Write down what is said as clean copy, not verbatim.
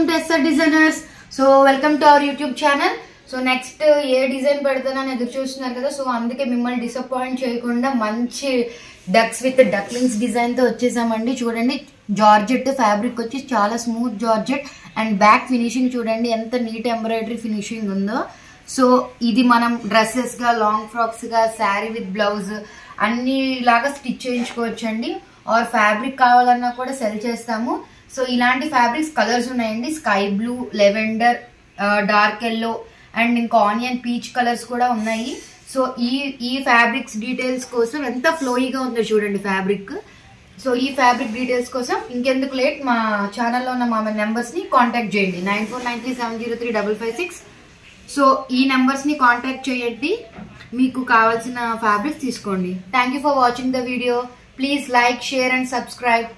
welcome to SR Designers. So welcome to our YouTube channel. So next A design పెడతానని ఎదురు చూస్తున్నారు కదా. So అందుకే మిమ్మల్ని డిసప్పాయింట్ చేయకుండా మంచి డక్స్ విత్ డక్లింగ్స్ డిజైన్ తో వచ్చేసామండి. చూడండి జార్జెట్ ఫ్యాబ్రిక్ వచ్చి చాలా smooth georgette and back finishing చూడండి ఎంత నీట్ ఎంబ్రాయిడరీ ఫినిషింగ్ ఉందో. సో ఇది మనం డ్రెస్సెస్ గా, లాంగ్ ఫ్రాక్స్ గా, శారీ విత్ బ్లౌజ్ అన్ని లాగా స్టిచ్ చేయించుకోవచ్చండి. ఆర్ ఫ్యాబ్రిక్ కావాలన్నా కూడా సెల్ చేస్తాము. సో ఇలాంటి ఫ్యాబ్రిక్స్ కలర్స్ ఉన్నాయండి. Sky blue, lavender, dark yellow and ఇంకా ఆనియన్ పీచ్ కలర్స్ కూడా ఉన్నాయి. సో ఈ ఫ్యాబ్రిక్స్ డీటెయిల్స్ కోసం ఎంత ఫ్లోయిగా ఉందో చూడండి ఫ్యాబ్రిక్. సో ఈ ఫ్యాబ్రిక్ డీటెయిల్స్ కోసం ఇంకెందుకు లేట్, మా ఛానల్లో ఉన్న మా నెంబర్స్ ని కాంటాక్ట్ చేయండి. 9493703556. సో ఈ నెంబర్స్ ని కాంటాక్ట్ చేయండి, మీకు కావాల్సిన ఫ్యాబ్రిక్స్ తీసుకోండి. Thank you for watching the video. Please like, share and subscribe.